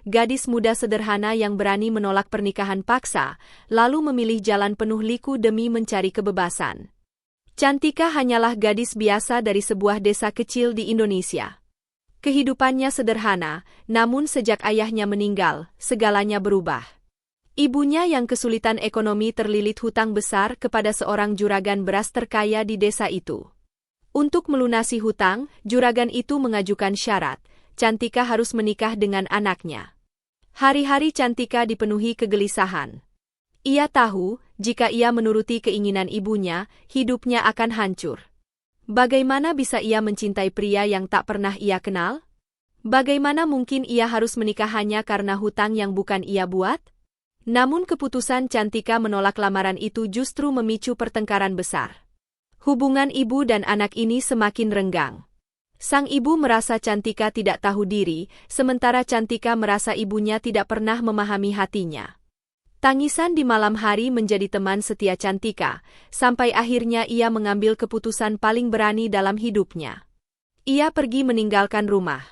gadis muda sederhana yang berani menolak pernikahan paksa, lalu memilih jalan penuh liku demi mencari kebebasan. Cantika hanyalah gadis biasa dari sebuah desa kecil di Indonesia. Kehidupannya sederhana, namun sejak ayahnya meninggal, segalanya berubah. Ibunya yang kesulitan ekonomi terlilit hutang besar kepada seorang juragan beras terkaya di desa itu. Untuk melunasi hutang, juragan itu mengajukan syarat, Cantika harus menikah dengan anaknya. Hari-hari Cantika dipenuhi kegelisahan. Ia tahu, jika ia menuruti keinginan ibunya, hidupnya akan hancur. Bagaimana bisa ia mencintai pria yang tak pernah ia kenal? Bagaimana mungkin ia harus menikah hanya karena hutang yang bukan ia buat? Namun keputusan Cantika menolak lamaran itu justru memicu pertengkaran besar. Hubungan ibu dan anak ini semakin renggang. Sang ibu merasa Cantika tidak tahu diri, sementara Cantika merasa ibunya tidak pernah memahami hatinya. Tangisan di malam hari menjadi teman setia Cantika, sampai akhirnya ia mengambil keputusan paling berani dalam hidupnya. Ia pergi meninggalkan rumah.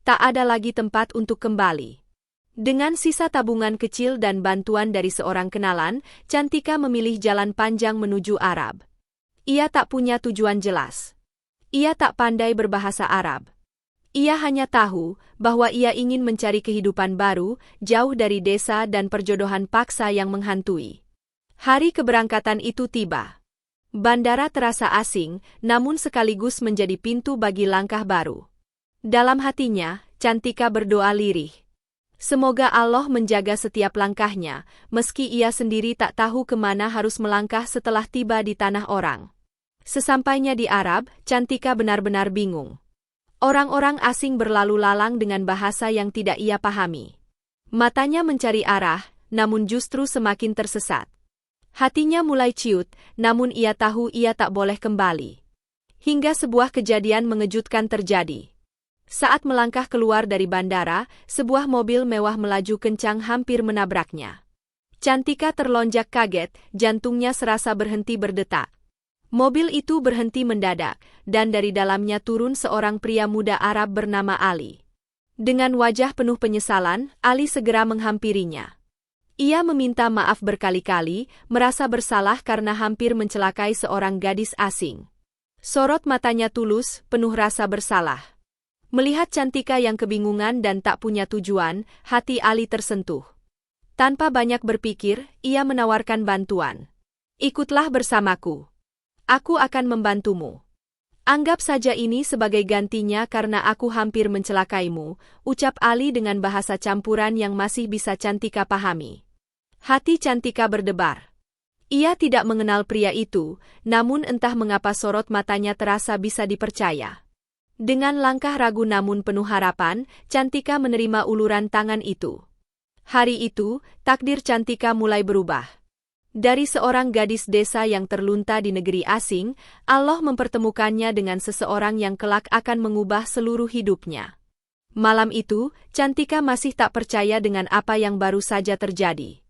Tak ada lagi tempat untuk kembali. Dengan sisa tabungan kecil dan bantuan dari seorang kenalan, Cantika memilih jalan panjang menuju Arab. Ia tak punya tujuan jelas. Ia tak pandai berbahasa Arab. Ia hanya tahu bahwa ia ingin mencari kehidupan baru, jauh dari desa dan perjodohan paksa yang menghantui. Hari keberangkatan itu tiba. Bandara terasa asing, namun sekaligus menjadi pintu bagi langkah baru. Dalam hatinya, Cantika berdoa lirih. Semoga Allah menjaga setiap langkahnya, meski ia sendiri tak tahu kemana harus melangkah setelah tiba di tanah orang. Sesampainya di Arab, Cantika benar-benar bingung. Orang-orang asing berlalu lalang dengan bahasa yang tidak ia pahami. Matanya mencari arah, namun justru semakin tersesat. Hatinya mulai ciut, namun ia tahu ia tak boleh kembali. Hingga sebuah kejadian mengejutkan terjadi. Saat melangkah keluar dari bandara, sebuah mobil mewah melaju kencang hampir menabraknya. Cantika terlonjak kaget, jantungnya serasa berhenti berdetak. Mobil itu berhenti mendadak, dan dari dalamnya turun seorang pria muda Arab bernama Ali. Dengan wajah penuh penyesalan, Ali segera menghampirinya. Ia meminta maaf berkali-kali, merasa bersalah karena hampir mencelakai seorang gadis asing. Sorot matanya tulus, penuh rasa bersalah. Melihat Cantika yang kebingungan dan tak punya tujuan, hati Ali tersentuh. Tanpa banyak berpikir, ia menawarkan bantuan. "Ikutlah bersamaku. Aku akan membantumu. Anggap saja ini sebagai gantinya karena aku hampir mencelakaimu," ucap Ali dengan bahasa campuran yang masih bisa Cantika pahami. Hati Cantika berdebar. Ia tidak mengenal pria itu, namun entah mengapa sorot matanya terasa bisa dipercaya. Dengan langkah ragu namun penuh harapan, Cantika menerima uluran tangan itu. Hari itu, takdir Cantika mulai berubah. Dari seorang gadis desa yang terlunta di negeri asing, Allah mempertemukannya dengan seseorang yang kelak akan mengubah seluruh hidupnya. Malam itu, Cantika masih tak percaya dengan apa yang baru saja terjadi.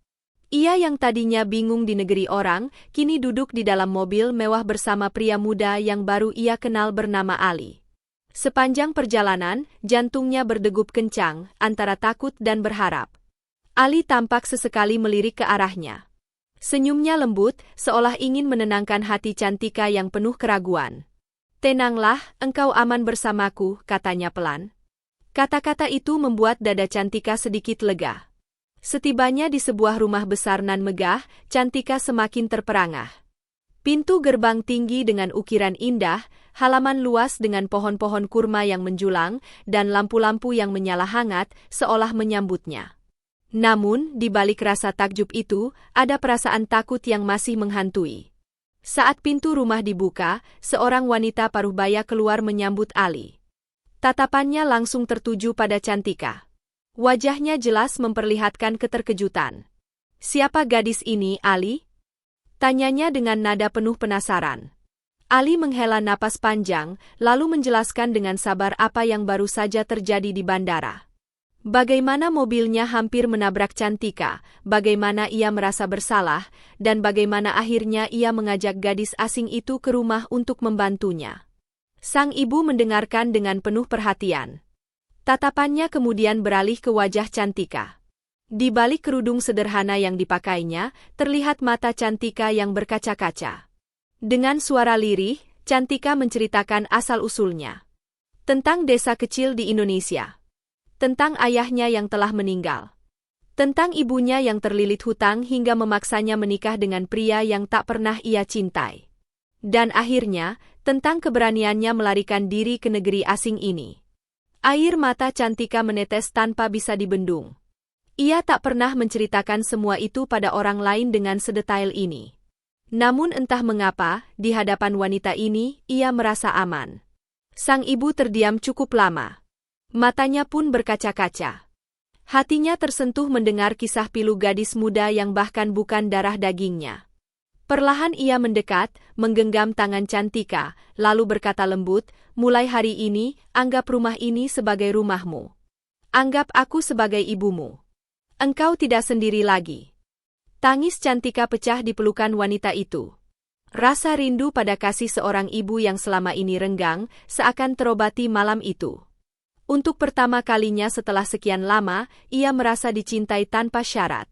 Ia yang tadinya bingung di negeri orang, kini duduk di dalam mobil mewah bersama pria muda yang baru ia kenal bernama Ali. Sepanjang perjalanan, jantungnya berdegup kencang, antara takut dan berharap. Ali tampak sesekali melirik ke arahnya. Senyumnya lembut, seolah ingin menenangkan hati Cantika yang penuh keraguan. "Tenanglah, engkau aman bersamaku," katanya pelan. Kata-kata itu membuat dada Cantika sedikit lega. Setibanya di sebuah rumah besar nan megah, Cantika semakin terperangah. Pintu gerbang tinggi dengan ukiran indah, halaman luas dengan pohon-pohon kurma yang menjulang, dan lampu-lampu yang menyala hangat, seolah menyambutnya. Namun, di balik rasa takjub itu, ada perasaan takut yang masih menghantui. Saat pintu rumah dibuka, seorang wanita paruh baya keluar menyambut Ali. Tatapannya langsung tertuju pada Cantika. Wajahnya jelas memperlihatkan keterkejutan. "Siapa gadis ini, Ali?" tanyanya dengan nada penuh penasaran. Ali menghela napas panjang, lalu menjelaskan dengan sabar apa yang baru saja terjadi di bandara. Bagaimana mobilnya hampir menabrak Cantika, bagaimana ia merasa bersalah, dan bagaimana akhirnya ia mengajak gadis asing itu ke rumah untuk membantunya. Sang ibu mendengarkan dengan penuh perhatian. Tatapannya kemudian beralih ke wajah Cantika. Di balik kerudung sederhana yang dipakainya, terlihat mata Cantika yang berkaca-kaca. Dengan suara lirih, Cantika menceritakan asal-usulnya. Tentang desa kecil di Indonesia. Tentang ayahnya yang telah meninggal. Tentang ibunya yang terlilit hutang hingga memaksanya menikah dengan pria yang tak pernah ia cintai. Dan akhirnya, tentang keberaniannya melarikan diri ke negeri asing ini. Air mata Cantika menetes tanpa bisa dibendung. Ia tak pernah menceritakan semua itu pada orang lain dengan sedetail ini. Namun entah mengapa, di hadapan wanita ini, ia merasa aman. Sang ibu terdiam cukup lama. Matanya pun berkaca-kaca. Hatinya tersentuh mendengar kisah pilu gadis muda yang bahkan bukan darah dagingnya. Perlahan ia mendekat, menggenggam tangan Cantika, lalu berkata lembut, "Mulai hari ini, anggap rumah ini sebagai rumahmu. Anggap aku sebagai ibumu. Engkau tidak sendiri lagi." Tangis Cantika pecah di pelukan wanita itu. Rasa rindu pada kasih seorang ibu yang selama ini renggang, seakan terobati malam itu. Untuk pertama kalinya setelah sekian lama, ia merasa dicintai tanpa syarat.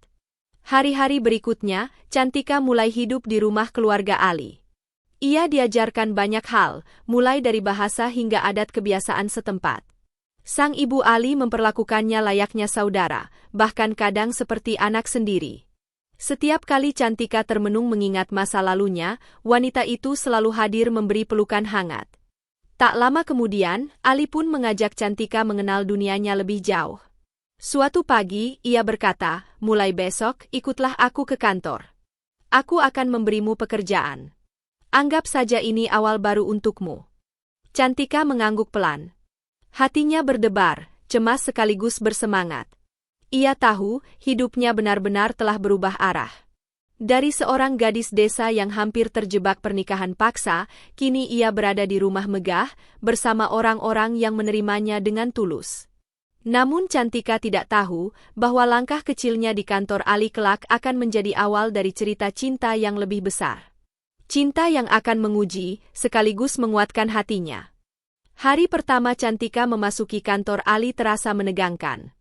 Hari-hari berikutnya, Cantika mulai hidup di rumah keluarga Ali. Ia diajarkan banyak hal, mulai dari bahasa hingga adat kebiasaan setempat. Sang ibu Ali memperlakukannya layaknya saudara, bahkan kadang seperti anak sendiri. Setiap kali Cantika termenung mengingat masa lalunya, wanita itu selalu hadir memberi pelukan hangat. Tak lama kemudian, Ali pun mengajak Cantika mengenal dunianya lebih jauh. Suatu pagi, ia berkata, "Mulai besok, ikutlah aku ke kantor. Aku akan memberimu pekerjaan. Anggap saja ini awal baru untukmu." Cantika mengangguk pelan. Hatinya berdebar, cemas sekaligus bersemangat. Ia tahu, hidupnya benar-benar telah berubah arah. Dari seorang gadis desa yang hampir terjebak pernikahan paksa, kini ia berada di rumah megah, bersama orang-orang yang menerimanya dengan tulus. Namun Cantika tidak tahu, bahwa langkah kecilnya di kantor Ali kelak akan menjadi awal dari cerita cinta yang lebih besar. Cinta yang akan menguji, sekaligus menguatkan hatinya. Hari pertama Cantika memasuki kantor Ali terasa menegangkan.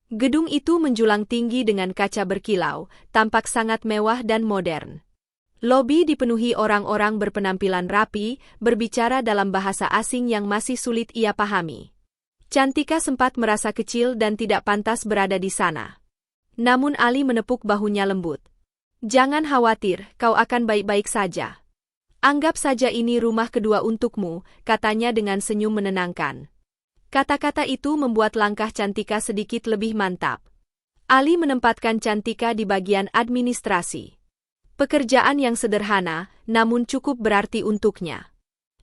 Gedung itu menjulang tinggi dengan kaca berkilau, tampak sangat mewah dan modern. Lobi dipenuhi orang-orang berpenampilan rapi, berbicara dalam bahasa asing yang masih sulit ia pahami. Cantika sempat merasa kecil dan tidak pantas berada di sana. Namun Ali menepuk bahunya lembut. "Jangan khawatir, kau akan baik-baik saja. Anggap saja ini rumah kedua untukmu," katanya dengan senyum menenangkan. Kata-kata itu membuat langkah Cantika sedikit lebih mantap. Ali menempatkan Cantika di bagian administrasi. Pekerjaan yang sederhana, namun cukup berarti untuknya.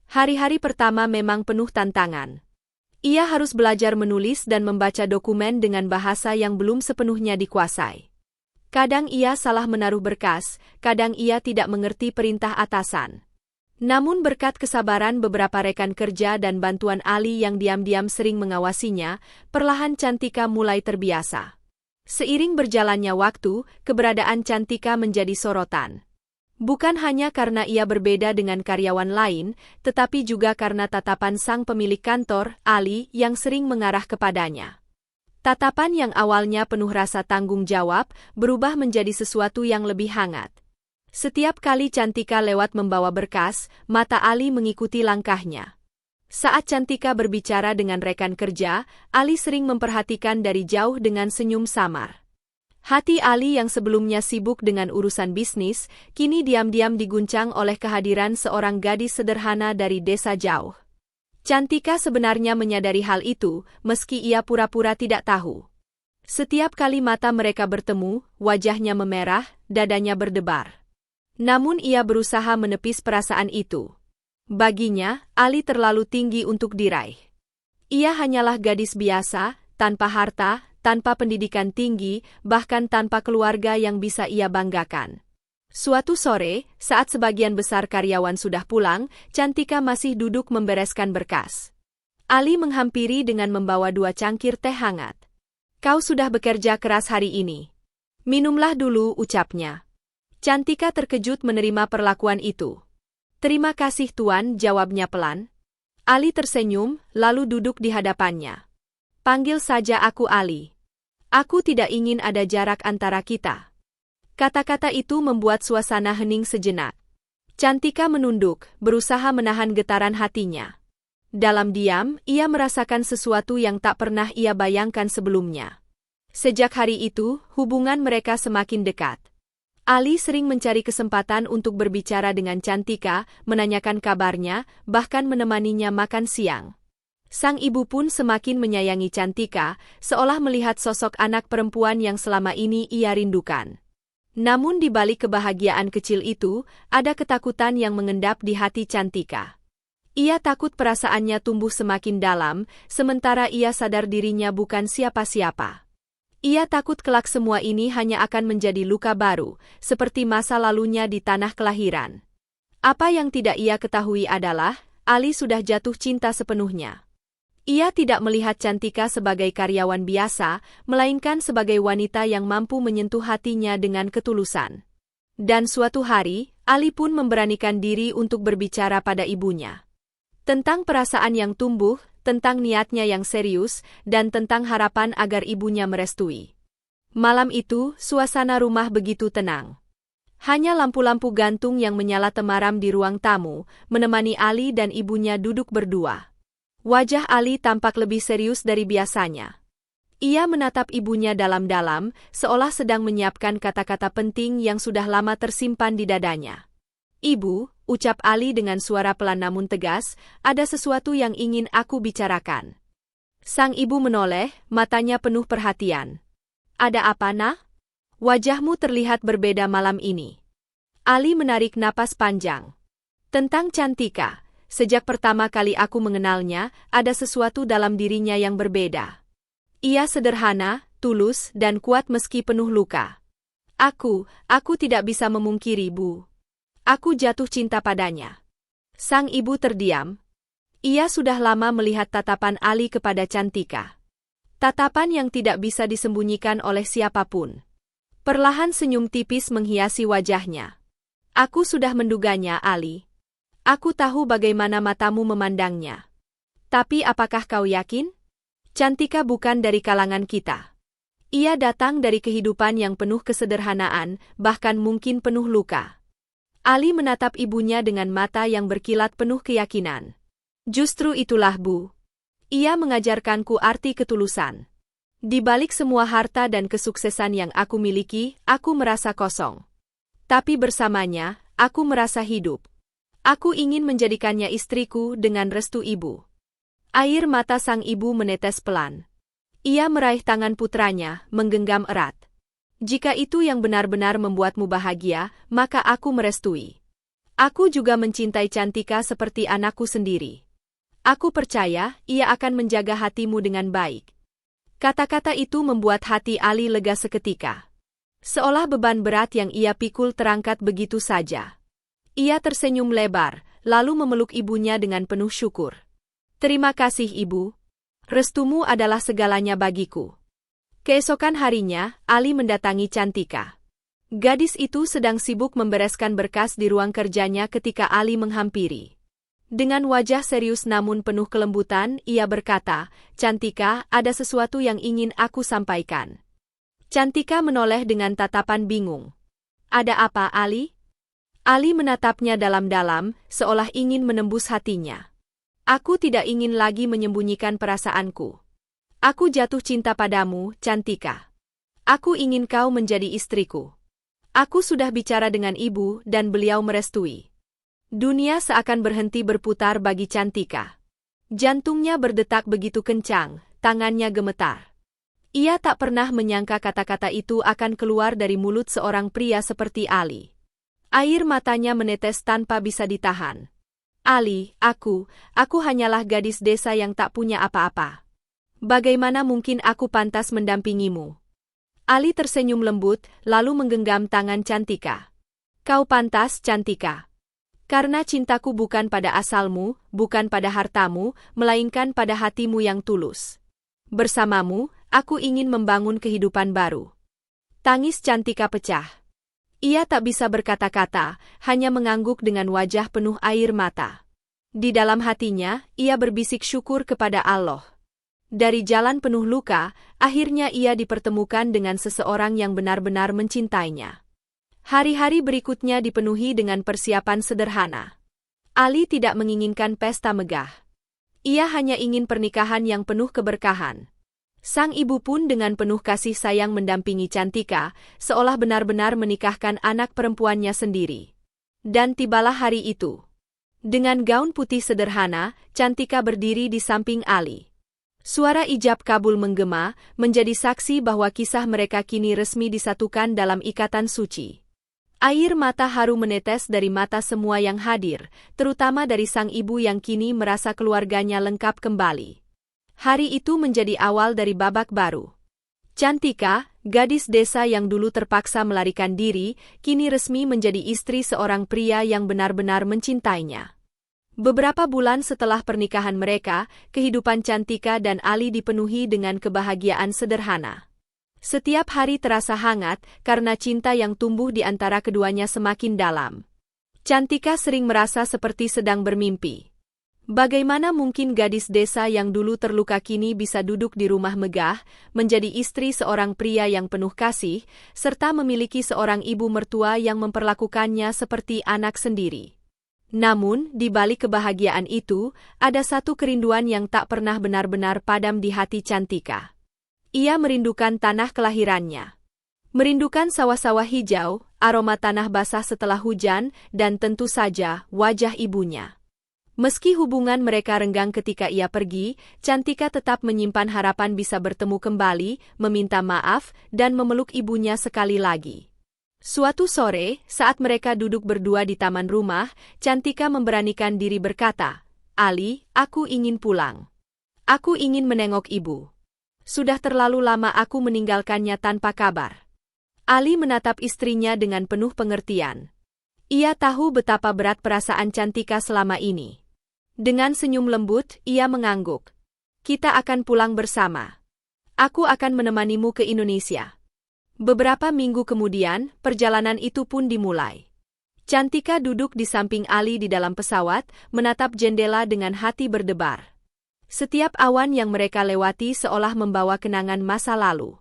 Hari-hari pertama memang penuh tantangan. Ia harus belajar menulis dan membaca dokumen dengan bahasa yang belum sepenuhnya dikuasai. Kadang ia salah menaruh berkas, kadang ia tidak mengerti perintah atasan. Namun berkat kesabaran beberapa rekan kerja dan bantuan Ali yang diam-diam sering mengawasinya, perlahan Cantika mulai terbiasa. Seiring berjalannya waktu, keberadaan Cantika menjadi sorotan. Bukan hanya karena ia berbeda dengan karyawan lain, tetapi juga karena tatapan sang pemilik kantor, Ali, yang sering mengarah kepadanya. Tatapan yang awalnya penuh rasa tanggung jawab, berubah menjadi sesuatu yang lebih hangat. Setiap kali Cantika lewat membawa berkas, mata Ali mengikuti langkahnya. Saat Cantika berbicara dengan rekan kerja, Ali sering memperhatikan dari jauh dengan senyum samar. Hati Ali yang sebelumnya sibuk dengan urusan bisnis, kini diam-diam diguncang oleh kehadiran seorang gadis sederhana dari desa jauh. Cantika sebenarnya menyadari hal itu, meski ia pura-pura tidak tahu. Setiap kali mata mereka bertemu, wajahnya memerah, dadanya berdebar. Namun ia berusaha menepis perasaan itu. Baginya, Ali terlalu tinggi untuk diraih. Ia hanyalah gadis biasa, tanpa harta, tanpa pendidikan tinggi, bahkan tanpa keluarga yang bisa ia banggakan. Suatu sore, saat sebagian besar karyawan sudah pulang, Cantika masih duduk membereskan berkas. Ali menghampiri dengan membawa 2 cangkir teh hangat. "Kau sudah bekerja keras hari ini. Minumlah dulu," ucapnya. Cantika terkejut menerima perlakuan itu. "Terima kasih Tuan," jawabnya pelan. Ali tersenyum, lalu duduk di hadapannya. Panggil saja aku Ali. Aku tidak ingin ada jarak antara kita. Kata-kata itu membuat suasana hening sejenak. Cantika menunduk, berusaha menahan getaran hatinya. Dalam diam, ia merasakan sesuatu yang tak pernah ia bayangkan sebelumnya. Sejak hari itu, hubungan mereka semakin dekat. Ali sering mencari kesempatan untuk berbicara dengan Cantika, menanyakan kabarnya, bahkan menemaninya makan siang. Sang ibu pun semakin menyayangi Cantika, seolah melihat sosok anak perempuan yang selama ini ia rindukan. Namun di balik kebahagiaan kecil itu, ada ketakutan yang mengendap di hati Cantika. Ia takut perasaannya tumbuh semakin dalam, sementara ia sadar dirinya bukan siapa-siapa. Ia takut kelak semua ini hanya akan menjadi luka baru, seperti masa lalunya di tanah kelahiran. Apa yang tidak ia ketahui adalah, Ali sudah jatuh cinta sepenuhnya. Ia tidak melihat Cantika sebagai karyawan biasa, melainkan sebagai wanita yang mampu menyentuh hatinya dengan ketulusan. Dan suatu hari, Ali pun memberanikan diri untuk berbicara pada ibunya. Tentang perasaan yang tumbuh, tentang niatnya yang serius, dan tentang harapan agar ibunya merestui. Malam itu, suasana rumah begitu tenang. Hanya lampu-lampu gantung yang menyala temaram di ruang tamu, menemani Ali dan ibunya duduk berdua. Wajah Ali tampak lebih serius dari biasanya. Ia menatap ibunya dalam-dalam, seolah sedang menyiapkan kata-kata penting yang sudah lama tersimpan di dadanya. "Ibu," ucap Ali dengan suara pelan namun tegas, "ada sesuatu yang ingin aku bicarakan." Sang ibu menoleh, matanya penuh perhatian. "Ada apa, Nak? Wajahmu terlihat berbeda malam ini." Ali menarik napas panjang. "Tentang Cantika. Sejak pertama kali aku mengenalnya, ada sesuatu dalam dirinya yang berbeda. Ia sederhana, tulus, dan kuat meski penuh luka. Aku tidak bisa memungkiri, Bu. Aku jatuh cinta padanya." Sang ibu terdiam. Ia sudah lama melihat tatapan Ali kepada Cantika. Tatapan yang tidak bisa disembunyikan oleh siapapun. Perlahan senyum tipis menghiasi wajahnya. "Aku sudah menduganya, Ali. Aku tahu bagaimana matamu memandangnya. Tapi apakah kau yakin? Cantika bukan dari kalangan kita. Ia datang dari kehidupan yang penuh kesederhanaan, bahkan mungkin penuh luka." Ali menatap ibunya dengan mata yang berkilat penuh keyakinan. "Justru itulah, Bu. Ia mengajarkanku arti ketulusan. Di balik semua harta dan kesuksesan yang aku miliki, aku merasa kosong. Tapi bersamanya, aku merasa hidup. Aku ingin menjadikannya istriku dengan restu ibu." Air mata sang ibu menetes pelan. Ia meraih tangan putranya, menggenggam erat. "Jika itu yang benar-benar membuatmu bahagia, maka aku merestui. Aku juga mencintai Cantika seperti anakku sendiri. Aku percaya, ia akan menjaga hatimu dengan baik." Kata-kata itu membuat hati Ali lega seketika. Seolah beban berat yang ia pikul terangkat begitu saja. Ia tersenyum lebar, lalu memeluk ibunya dengan penuh syukur. "Terima kasih, Ibu. Restumu adalah segalanya bagiku." Keesokan harinya, Ali mendatangi Cantika. Gadis itu sedang sibuk membereskan berkas di ruang kerjanya ketika Ali menghampiri. Dengan wajah serius namun penuh kelembutan, ia berkata, "Cantika, ada sesuatu yang ingin aku sampaikan." Cantika menoleh dengan tatapan bingung. "Ada apa, Ali?" Ali menatapnya dalam-dalam, seolah ingin menembus hatinya. "Aku tidak ingin lagi menyembunyikan perasaanku. Aku jatuh cinta padamu, Cantika. Aku ingin kau menjadi istriku. Aku sudah bicara dengan ibu dan beliau merestui." Dunia seakan berhenti berputar bagi Cantika. Jantungnya berdetak begitu kencang, tangannya gemetar. Ia tak pernah menyangka kata-kata itu akan keluar dari mulut seorang pria seperti Ali. Air matanya menetes tanpa bisa ditahan. "Ali, aku hanyalah gadis desa yang tak punya apa-apa. Bagaimana mungkin aku pantas mendampingimu?" Ali tersenyum lembut, lalu menggenggam tangan Cantika. "Kau pantas, Cantika. Karena cintaku bukan pada asalmu, bukan pada hartamu, melainkan pada hatimu yang tulus. Bersamamu, aku ingin membangun kehidupan baru." Tangis Cantika pecah. Ia tak bisa berkata-kata, hanya mengangguk dengan wajah penuh air mata. Di dalam hatinya, ia berbisik syukur kepada Allah. Dari jalan penuh luka, akhirnya ia dipertemukan dengan seseorang yang benar-benar mencintainya. Hari-hari berikutnya dipenuhi dengan persiapan sederhana. Ali tidak menginginkan pesta megah. Ia hanya ingin pernikahan yang penuh keberkahan. Sang ibu pun dengan penuh kasih sayang mendampingi Cantika, seolah benar-benar menikahkan anak perempuannya sendiri. Dan tibalah hari itu. Dengan gaun putih sederhana, Cantika berdiri di samping Ali. Suara ijab kabul menggema, menjadi saksi bahwa kisah mereka kini resmi disatukan dalam ikatan suci. Air mata haru menetes dari mata semua yang hadir, terutama dari sang ibu yang kini merasa keluarganya lengkap kembali. Hari itu menjadi awal dari babak baru. Cantika, gadis desa yang dulu terpaksa melarikan diri, kini resmi menjadi istri seorang pria yang benar-benar mencintainya. Beberapa bulan setelah pernikahan mereka, kehidupan Cantika dan Ali dipenuhi dengan kebahagiaan sederhana. Setiap hari terasa hangat karena cinta yang tumbuh di antara keduanya semakin dalam. Cantika sering merasa seperti sedang bermimpi. Bagaimana mungkin gadis desa yang dulu terluka kini bisa duduk di rumah megah, menjadi istri seorang pria yang penuh kasih, serta memiliki seorang ibu mertua yang memperlakukannya seperti anak sendiri. Namun, di balik kebahagiaan itu, ada satu kerinduan yang tak pernah benar-benar padam di hati Cantika. Ia merindukan tanah kelahirannya. Merindukan sawah-sawah hijau, aroma tanah basah setelah hujan, dan tentu saja wajah ibunya. Meski hubungan mereka renggang ketika ia pergi, Cantika tetap menyimpan harapan bisa bertemu kembali, meminta maaf, dan memeluk ibunya sekali lagi. Suatu sore, saat mereka duduk berdua di taman rumah, Cantika memberanikan diri berkata, "Ali, aku ingin pulang. Aku ingin menengok ibu. Sudah terlalu lama aku meninggalkannya tanpa kabar." Ali menatap istrinya dengan penuh pengertian. Ia tahu betapa berat perasaan Cantika selama ini. Dengan senyum lembut, ia mengangguk. "Kita akan pulang bersama. Aku akan menemanimu ke Indonesia." Beberapa minggu kemudian, perjalanan itu pun dimulai. Cantika duduk di samping Ali di dalam pesawat, menatap jendela dengan hati berdebar. Setiap awan yang mereka lewati seolah membawa kenangan masa lalu.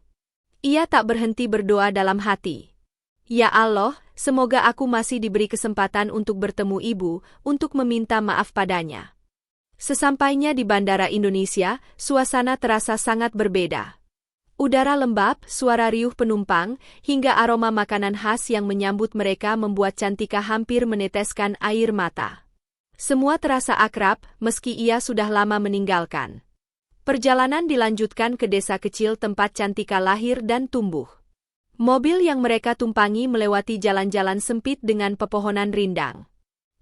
Ia tak berhenti berdoa dalam hati. "Ya Allah, semoga aku masih diberi kesempatan untuk bertemu ibu, untuk meminta maaf padanya." Sesampainya di Bandara Indonesia, suasana terasa sangat berbeda. Udara lembab, suara riuh penumpang, hingga aroma makanan khas yang menyambut mereka membuat Cantika hampir meneteskan air mata. Semua terasa akrab, meski ia sudah lama meninggalkan. Perjalanan dilanjutkan ke desa kecil tempat Cantika lahir dan tumbuh. Mobil yang mereka tumpangi melewati jalan-jalan sempit dengan pepohonan rindang.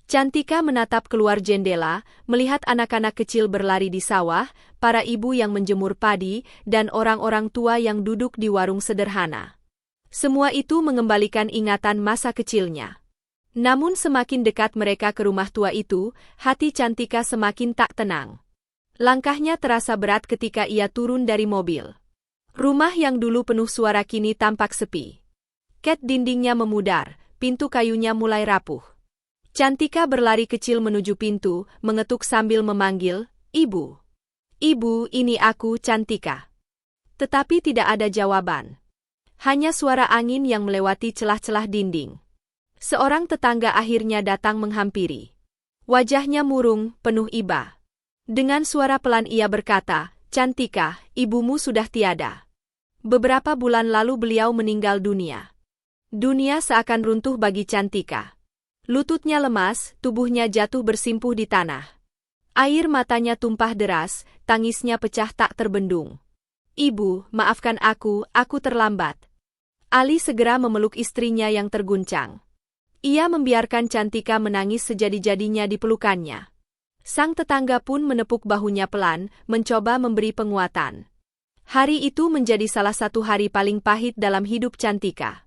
Cantika menatap keluar jendela, melihat anak-anak kecil berlari di sawah, para ibu yang menjemur padi, dan orang-orang tua yang duduk di warung sederhana. Semua itu mengembalikan ingatan masa kecilnya. Namun semakin dekat mereka ke rumah tua itu, hati Cantika semakin tak tenang. Langkahnya terasa berat ketika ia turun dari mobil. Rumah yang dulu penuh suara kini tampak sepi. Ket dindingnya memudar, pintu kayunya mulai rapuh. Cantika berlari kecil menuju pintu, mengetuk sambil memanggil, "Ibu. Ibu, ini aku, Cantika." Tetapi tidak ada jawaban. Hanya suara angin yang melewati celah-celah dinding. Seorang tetangga akhirnya datang menghampiri. Wajahnya murung, penuh iba. Dengan suara pelan ia berkata, "Cantika, ibumu sudah tiada. Beberapa bulan lalu beliau meninggal dunia." Dunia seakan runtuh bagi Cantika. Lututnya lemas, tubuhnya jatuh bersimpuh di tanah. Air matanya tumpah deras, tangisnya pecah tak terbendung. "Ibu, maafkan aku terlambat." Ali segera memeluk istrinya yang terguncang. Ia membiarkan Cantika menangis sejadi-jadinya di pelukannya. Sang tetangga pun menepuk bahunya pelan, mencoba memberi penguatan. Hari itu menjadi salah satu hari paling pahit dalam hidup Cantika.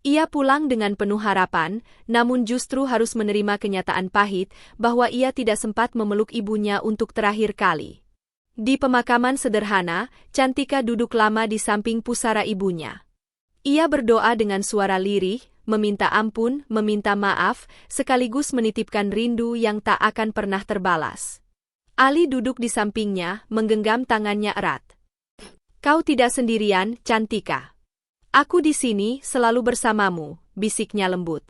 Ia pulang dengan penuh harapan, namun justru harus menerima kenyataan pahit bahwa ia tidak sempat memeluk ibunya untuk terakhir kali. Di pemakaman sederhana, Cantika duduk lama di samping pusara ibunya. Ia berdoa dengan suara lirih, meminta ampun, meminta maaf, sekaligus menitipkan rindu yang tak akan pernah terbalas. Ali duduk di sampingnya, menggenggam tangannya erat. Kau tidak sendirian, Cantika. Aku di sini selalu bersamamu, bisiknya lembut.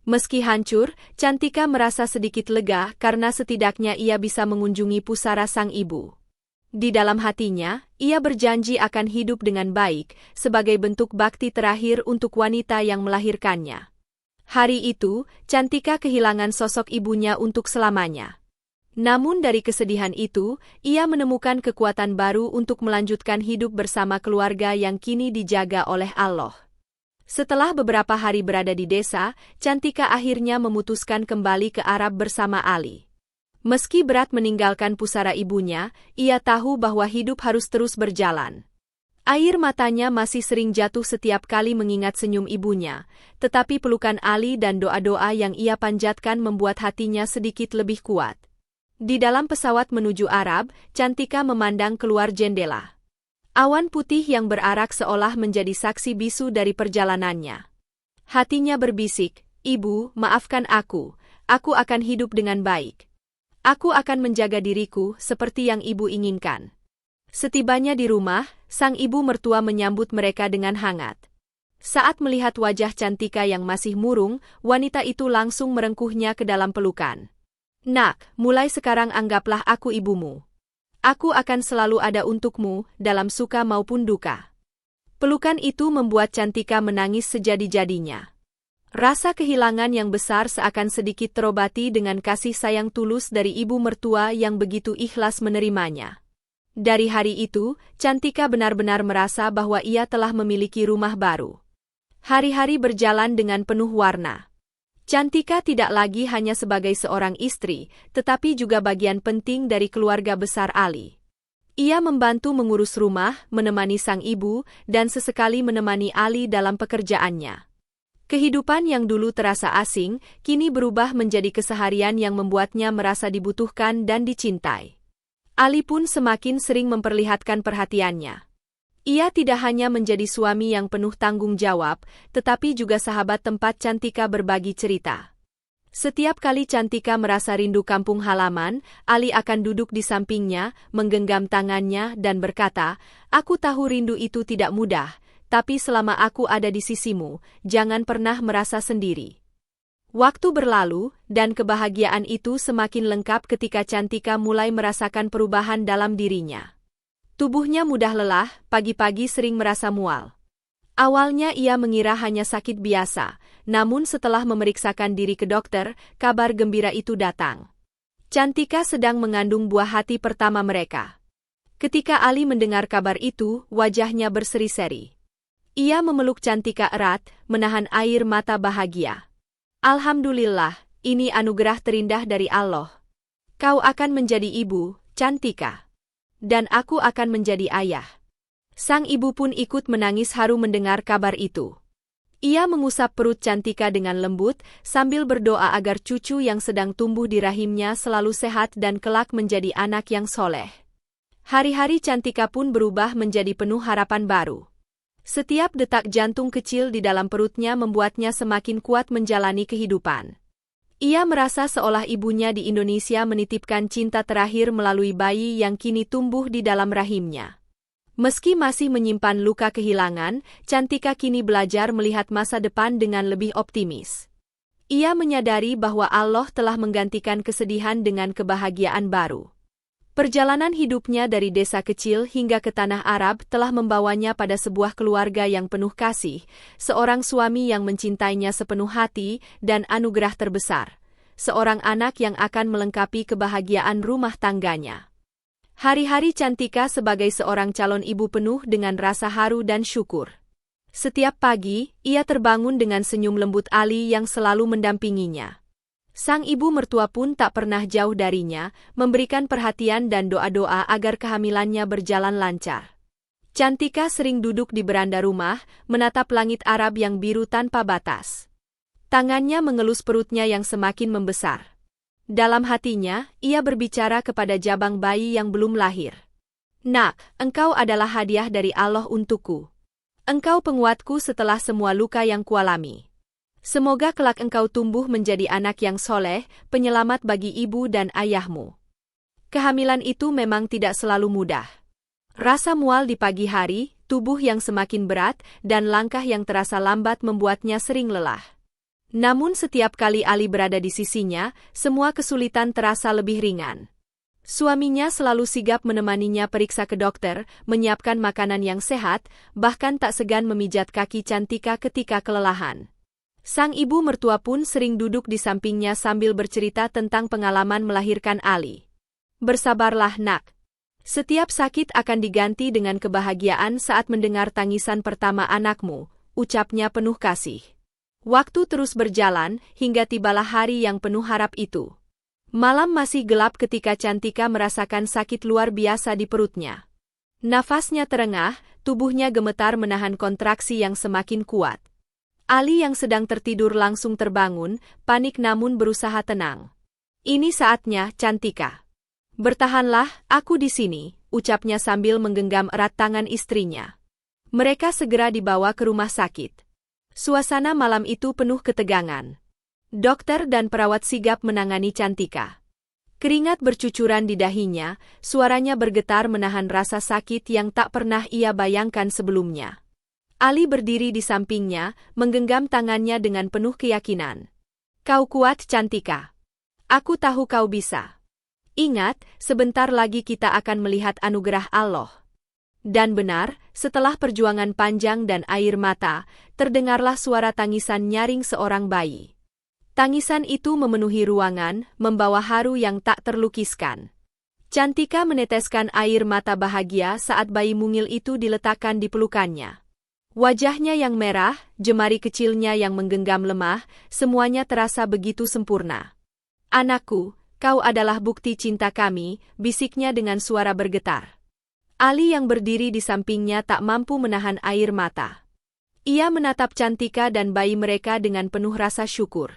Meski hancur, Cantika merasa sedikit lega karena setidaknya ia bisa mengunjungi pusara sang ibu. Di dalam hatinya, ia berjanji akan hidup dengan baik, sebagai bentuk bakti terakhir untuk wanita yang melahirkannya. Hari itu, Cantika kehilangan sosok ibunya untuk selamanya. Namun dari kesedihan itu, ia menemukan kekuatan baru untuk melanjutkan hidup bersama keluarga yang kini dijaga oleh Allah. Setelah beberapa hari berada di desa, Cantika akhirnya memutuskan kembali ke Arab bersama Ali. Meski berat meninggalkan pusara ibunya, ia tahu bahwa hidup harus terus berjalan. Air matanya masih sering jatuh setiap kali mengingat senyum ibunya, tetapi pelukan Ali dan doa-doa yang ia panjatkan membuat hatinya sedikit lebih kuat. Di dalam pesawat menuju Arab, Cantika memandang keluar jendela. Awan putih yang berarak seolah menjadi saksi bisu dari perjalanannya. Hatinya berbisik, "Ibu, maafkan aku akan hidup dengan baik. Aku akan menjaga diriku seperti yang ibu inginkan." Setibanya di rumah, sang ibu mertua menyambut mereka dengan hangat. Saat melihat wajah Cantika yang masih murung, wanita itu langsung merengkuhnya ke dalam pelukan. "Nak, mulai sekarang anggaplah aku ibumu. Aku akan selalu ada untukmu, dalam suka maupun duka." Pelukan itu membuat Cantika menangis sejadi-jadinya. Rasa kehilangan yang besar seakan sedikit terobati dengan kasih sayang tulus dari ibu mertua yang begitu ikhlas menerimanya. Dari hari itu, Cantika benar-benar merasa bahwa ia telah memiliki rumah baru. Hari-hari berjalan dengan penuh warna. Cantika tidak lagi hanya sebagai seorang istri, tetapi juga bagian penting dari keluarga besar Ali. Ia membantu mengurus rumah, menemani sang ibu, dan sesekali menemani Ali dalam pekerjaannya. Kehidupan yang dulu terasa asing, kini berubah menjadi keseharian yang membuatnya merasa dibutuhkan dan dicintai. Ali pun semakin sering memperlihatkan perhatiannya. Ia tidak hanya menjadi suami yang penuh tanggung jawab, tetapi juga sahabat tempat Cantika berbagi cerita. Setiap kali Cantika merasa rindu kampung halaman, Ali akan duduk di sampingnya, menggenggam tangannya dan berkata, "Aku tahu rindu itu tidak mudah, tapi selama aku ada di sisimu, jangan pernah merasa sendiri." Waktu berlalu, dan kebahagiaan itu semakin lengkap ketika Cantika mulai merasakan perubahan dalam dirinya. Tubuhnya mudah lelah, pagi-pagi sering merasa mual. Awalnya ia mengira hanya sakit biasa, namun setelah memeriksakan diri ke dokter, kabar gembira itu datang. Cantika sedang mengandung buah hati pertama mereka. Ketika Ali mendengar kabar itu, wajahnya berseri-seri. Ia memeluk Cantika erat, menahan air mata bahagia. "Alhamdulillah, ini anugerah terindah dari Allah. Kau akan menjadi ibu, Cantika. Dan aku akan menjadi ayah." Sang ibu pun ikut menangis haru mendengar kabar itu. Ia mengusap perut Cantika dengan lembut, sambil berdoa agar cucu yang sedang tumbuh di rahimnya selalu sehat dan kelak menjadi anak yang soleh. Hari-hari Cantika pun berubah menjadi penuh harapan baru. Setiap detak jantung kecil di dalam perutnya membuatnya semakin kuat menjalani kehidupan. Ia merasa seolah ibunya di Indonesia menitipkan cinta terakhir melalui bayi yang kini tumbuh di dalam rahimnya. Meski masih menyimpan luka kehilangan, Cantika kini belajar melihat masa depan dengan lebih optimis. Ia menyadari bahwa Allah telah menggantikan kesedihan dengan kebahagiaan baru. Perjalanan hidupnya dari desa kecil hingga ke tanah Arab telah membawanya pada sebuah keluarga yang penuh kasih, seorang suami yang mencintainya sepenuh hati, dan anugerah terbesar, seorang anak yang akan melengkapi kebahagiaan rumah tangganya. Hari-hari Cantika sebagai seorang calon ibu penuh dengan rasa haru dan syukur. Setiap pagi, ia terbangun dengan senyum lembut Ali yang selalu mendampinginya. Sang ibu mertua pun tak pernah jauh darinya, memberikan perhatian dan doa-doa agar kehamilannya berjalan lancar. Cantika sering duduk di beranda rumah, menatap langit Arab yang biru tanpa batas. Tangannya mengelus perutnya yang semakin membesar. Dalam hatinya, ia berbicara kepada jabang bayi yang belum lahir. "Nak, engkau adalah hadiah dari Allah untukku. Engkau penguatku setelah semua luka yang kualami. Semoga kelak engkau tumbuh menjadi anak yang soleh, penyelamat bagi ibu dan ayahmu." Kehamilan itu memang tidak selalu mudah. Rasa mual di pagi hari, tubuh yang semakin berat, dan langkah yang terasa lambat membuatnya sering lelah. Namun setiap kali Ali berada di sisinya, semua kesulitan terasa lebih ringan. Suaminya selalu sigap menemaninya periksa ke dokter, menyiapkan makanan yang sehat, bahkan tak segan memijat kaki Cantika ketika kelelahan. Sang ibu mertua pun sering duduk di sampingnya sambil bercerita tentang pengalaman melahirkan Ali. Bersabarlah nak. Setiap sakit akan diganti dengan kebahagiaan saat mendengar tangisan pertama anakmu, ucapnya penuh kasih. Waktu terus berjalan, hingga tibalah hari yang penuh harap itu. Malam masih gelap ketika Cantika merasakan sakit luar biasa di perutnya. Nafasnya terengah, tubuhnya gemetar menahan kontraksi yang semakin kuat. Ali yang sedang tertidur langsung terbangun, panik namun berusaha tenang. Ini saatnya, Cantika. Bertahanlah, aku di sini, ucapnya sambil menggenggam erat tangan istrinya. Mereka segera dibawa ke rumah sakit. Suasana malam itu penuh ketegangan. Dokter dan perawat sigap menangani Cantika. Keringat bercucuran di dahinya, suaranya bergetar menahan rasa sakit yang tak pernah ia bayangkan sebelumnya. Ali berdiri di sampingnya, menggenggam tangannya dengan penuh keyakinan. Kau kuat, Cantika. Aku tahu kau bisa. Ingat, sebentar lagi kita akan melihat anugerah Allah. Dan benar, setelah perjuangan panjang dan air mata, terdengarlah suara tangisan nyaring seorang bayi. Tangisan itu memenuhi ruangan, membawa haru yang tak terlukiskan. Cantika meneteskan air mata bahagia saat bayi mungil itu diletakkan di pelukannya. Wajahnya yang merah, jemari kecilnya yang menggenggam lemah, semuanya terasa begitu sempurna. Anakku, kau adalah bukti cinta kami, bisiknya dengan suara bergetar. Ali yang berdiri di sampingnya tak mampu menahan air mata. Ia menatap Cantika dan bayi mereka dengan penuh rasa syukur.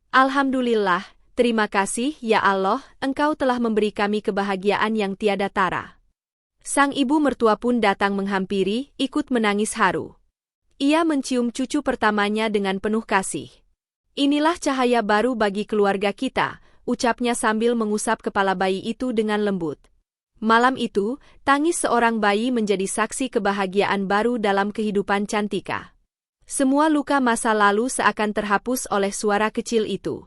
Alhamdulillah, terima kasih ya Allah, Engkau telah memberi kami kebahagiaan yang tiada tara. Sang ibu mertua pun datang menghampiri, ikut menangis haru. Ia mencium cucu pertamanya dengan penuh kasih. Inilah cahaya baru bagi keluarga kita, ucapnya sambil mengusap kepala bayi itu dengan lembut. Malam itu, tangis seorang bayi menjadi saksi kebahagiaan baru dalam kehidupan Cantika. Semua luka masa lalu seakan terhapus oleh suara kecil itu.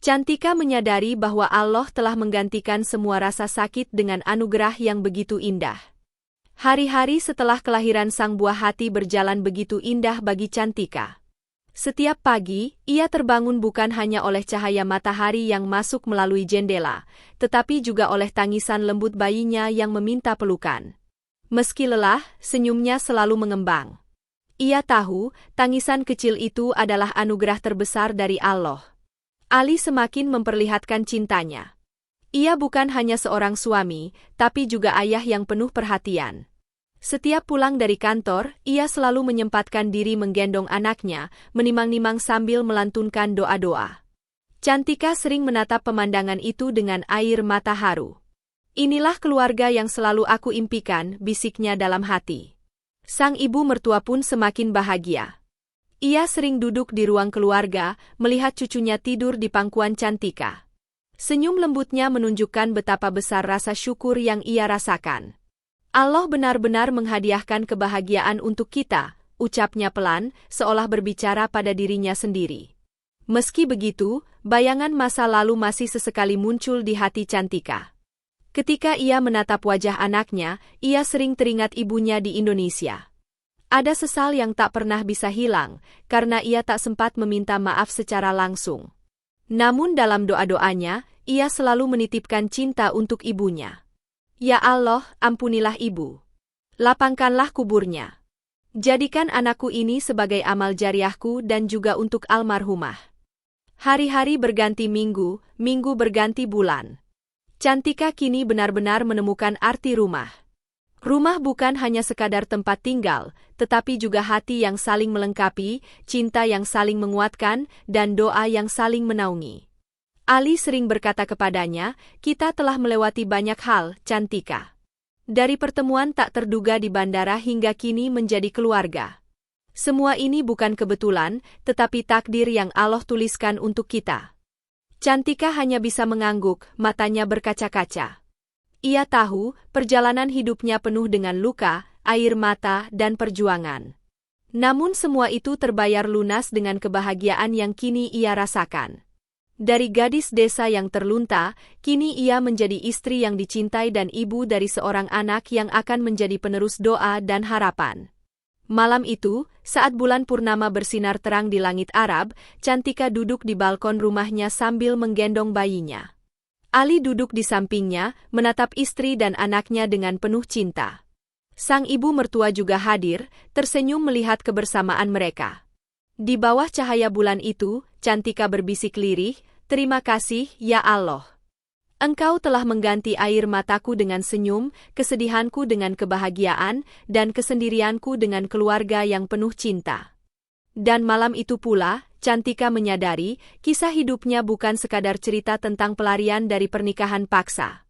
Cantika menyadari bahwa Allah telah menggantikan semua rasa sakit dengan anugerah yang begitu indah. Hari-hari setelah kelahiran sang buah hati berjalan begitu indah bagi Cantika. Setiap pagi, ia terbangun bukan hanya oleh cahaya matahari yang masuk melalui jendela, tetapi juga oleh tangisan lembut bayinya yang meminta pelukan. Meski lelah, senyumnya selalu mengembang. Ia tahu, tangisan kecil itu adalah anugerah terbesar dari Allah. Ali semakin memperlihatkan cintanya. Ia bukan hanya seorang suami, tapi juga ayah yang penuh perhatian. Setiap pulang dari kantor, ia selalu menyempatkan diri menggendong anaknya, menimang-nimang sambil melantunkan doa-doa. Cantika sering menatap pemandangan itu dengan air mata haru. Inilah keluarga yang selalu aku impikan, bisiknya dalam hati. Sang ibu mertua pun semakin bahagia. Ia sering duduk di ruang keluarga, melihat cucunya tidur di pangkuan Cantika. Senyum lembutnya menunjukkan betapa besar rasa syukur yang ia rasakan. Allah benar-benar menghadiahkan kebahagiaan untuk kita, ucapnya pelan, seolah berbicara pada dirinya sendiri. Meski begitu, bayangan masa lalu masih sesekali muncul di hati Cantika. Ketika ia menatap wajah anaknya, ia sering teringat ibunya di Indonesia. Ada sesal yang tak pernah bisa hilang, karena ia tak sempat meminta maaf secara langsung. Namun dalam doa-doanya, ia selalu menitipkan cinta untuk ibunya. Ya Allah, ampunilah ibu. Lapangkanlah kuburnya. Jadikan anakku ini sebagai amal jariahku dan juga untuk almarhumah. Hari-hari berganti minggu, minggu berganti bulan. Cantika kini benar-benar menemukan arti rumah. Rumah bukan hanya sekadar tempat tinggal, tetapi juga hati yang saling melengkapi, cinta yang saling menguatkan, dan doa yang saling menaungi. Ali sering berkata kepadanya, kita telah melewati banyak hal, Cantika. Dari pertemuan tak terduga di bandara hingga kini menjadi keluarga. Semua ini bukan kebetulan, tetapi takdir yang Allah tuliskan untuk kita. Cantika hanya bisa mengangguk, matanya berkaca-kaca. Ia tahu perjalanan hidupnya penuh dengan luka, air mata, dan perjuangan. Namun semua itu terbayar lunas dengan kebahagiaan yang kini ia rasakan. Dari gadis desa yang terlunta, kini ia menjadi istri yang dicintai dan ibu dari seorang anak yang akan menjadi penerus doa dan harapan. Malam itu, saat bulan purnama bersinar terang di langit Arab, Cantika duduk di balkon rumahnya sambil menggendong bayinya. Ali duduk di sampingnya, menatap istri dan anaknya dengan penuh cinta. Sang ibu mertua juga hadir, tersenyum melihat kebersamaan mereka. Di bawah cahaya bulan itu, Cantika berbisik lirih, "Terima kasih, ya Allah. Engkau telah mengganti air mataku dengan senyum, kesedihanku dengan kebahagiaan, dan kesendirianku dengan keluarga yang penuh cinta." Dan malam itu pula, Cantika menyadari, kisah hidupnya bukan sekadar cerita tentang pelarian dari pernikahan paksa.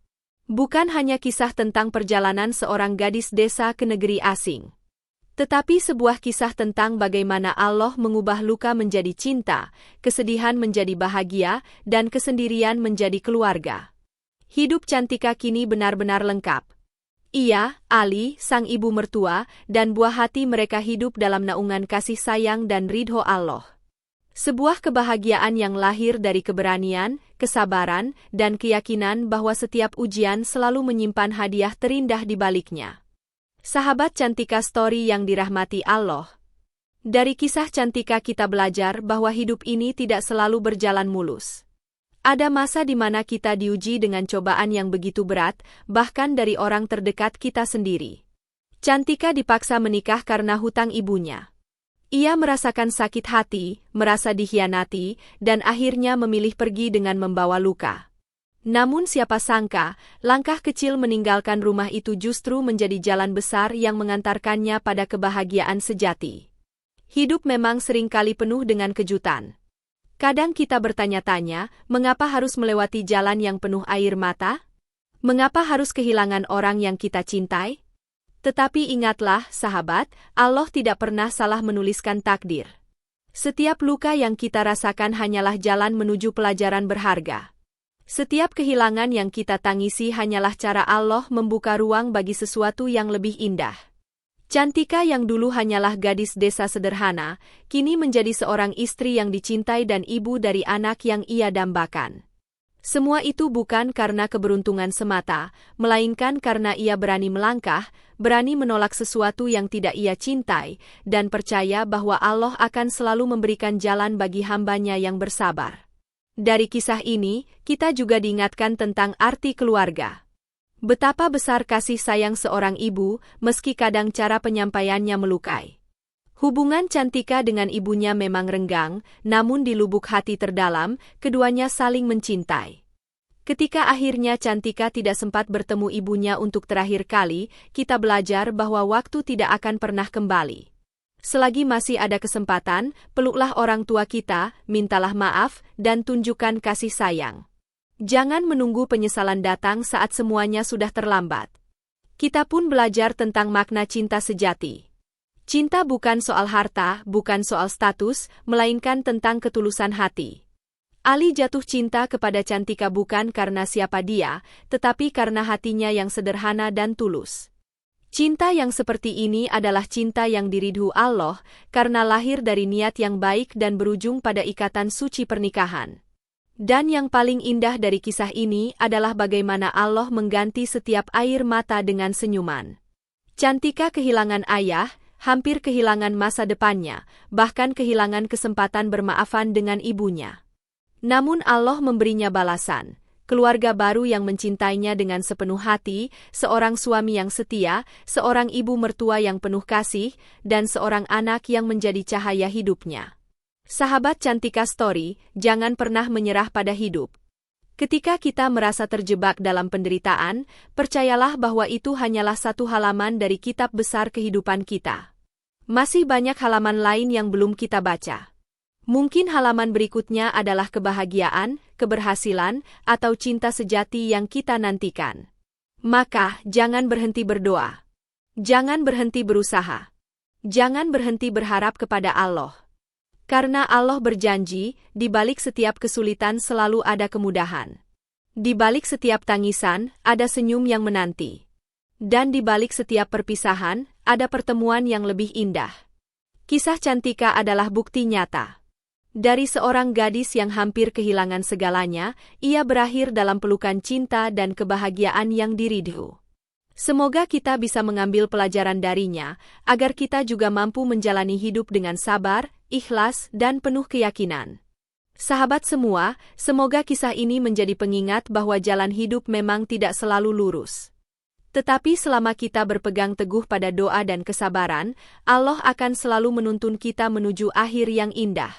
Bukan hanya kisah tentang perjalanan seorang gadis desa ke negeri asing. Tetapi sebuah kisah tentang bagaimana Allah mengubah luka menjadi cinta, kesedihan menjadi bahagia, dan kesendirian menjadi keluarga. Hidup Cantika kini benar-benar lengkap. Ia, Ali, sang ibu mertua, dan buah hati mereka hidup dalam naungan kasih sayang dan ridho Allah. Sebuah kebahagiaan yang lahir dari keberanian, kesabaran, dan keyakinan bahwa setiap ujian selalu menyimpan hadiah terindah di baliknya. Sahabat Cantika Story yang dirahmati Allah. Dari kisah Cantika kita belajar bahwa hidup ini tidak selalu berjalan mulus. Ada masa di mana kita diuji dengan cobaan yang begitu berat, bahkan dari orang terdekat kita sendiri. Cantika dipaksa menikah karena hutang ibunya. Ia merasakan sakit hati, merasa dikhianati, dan akhirnya memilih pergi dengan membawa luka. Namun siapa sangka, langkah kecil meninggalkan rumah itu justru menjadi jalan besar yang mengantarkannya pada kebahagiaan sejati. Hidup memang seringkali penuh dengan kejutan. Kadang kita bertanya-tanya, mengapa harus melewati jalan yang penuh air mata? Mengapa harus kehilangan orang yang kita cintai? Tetapi ingatlah, sahabat, Allah tidak pernah salah menuliskan takdir. Setiap luka yang kita rasakan hanyalah jalan menuju pelajaran berharga. Setiap kehilangan yang kita tangisi hanyalah cara Allah membuka ruang bagi sesuatu yang lebih indah. Cantika yang dulu hanyalah gadis desa sederhana, kini menjadi seorang istri yang dicintai dan ibu dari anak yang ia dambakan. Semua itu bukan karena keberuntungan semata, melainkan karena ia berani melangkah, berani menolak sesuatu yang tidak ia cintai, dan percaya bahwa Allah akan selalu memberikan jalan bagi hambanya yang bersabar. Dari kisah ini, kita juga diingatkan tentang arti keluarga. Betapa besar kasih sayang seorang ibu, meski kadang cara penyampaiannya melukai. Hubungan Cantika dengan ibunya memang renggang, namun di lubuk hati terdalam, keduanya saling mencintai. Ketika akhirnya Cantika tidak sempat bertemu ibunya untuk terakhir kali, kita belajar bahwa waktu tidak akan pernah kembali. Selagi masih ada kesempatan, peluklah orang tua kita, mintalah maaf, dan tunjukkan kasih sayang. Jangan menunggu penyesalan datang saat semuanya sudah terlambat. Kita pun belajar tentang makna cinta sejati. Cinta bukan soal harta, bukan soal status, melainkan tentang ketulusan hati. Ali jatuh cinta kepada Cantika bukan karena siapa dia, tetapi karena hatinya yang sederhana dan tulus. Cinta yang seperti ini adalah cinta yang diridhu Allah, karena lahir dari niat yang baik dan berujung pada ikatan suci pernikahan. Dan yang paling indah dari kisah ini adalah bagaimana Allah mengganti setiap air mata dengan senyuman. Cantika kehilangan ayah, hampir kehilangan masa depannya, bahkan kehilangan kesempatan bermaafan dengan ibunya. Namun Allah memberinya balasan, keluarga baru yang mencintainya dengan sepenuh hati, seorang suami yang setia, seorang ibu mertua yang penuh kasih, dan seorang anak yang menjadi cahaya hidupnya. Sahabat Cantika Story, jangan pernah menyerah pada hidup. Ketika kita merasa terjebak dalam penderitaan, percayalah bahwa itu hanyalah satu halaman dari kitab besar kehidupan kita. Masih banyak halaman lain yang belum kita baca. Mungkin halaman berikutnya adalah kebahagiaan, keberhasilan, atau cinta sejati yang kita nantikan. Maka, jangan berhenti berdoa. Jangan berhenti berusaha. Jangan berhenti berharap kepada Allah. Karena Allah berjanji, di balik setiap kesulitan selalu ada kemudahan. Di balik setiap tangisan, ada senyum yang menanti. Dan di balik setiap perpisahan, ada pertemuan yang lebih indah. Kisah Cantika adalah bukti nyata. Dari seorang gadis yang hampir kehilangan segalanya, ia berakhir dalam pelukan cinta dan kebahagiaan yang diridho. Semoga kita bisa mengambil pelajaran darinya, agar kita juga mampu menjalani hidup dengan sabar, ikhlas, dan penuh keyakinan. Sahabat semua, semoga kisah ini menjadi pengingat bahwa jalan hidup memang tidak selalu lurus. Tetapi selama kita berpegang teguh pada doa dan kesabaran, Allah akan selalu menuntun kita menuju akhir yang indah.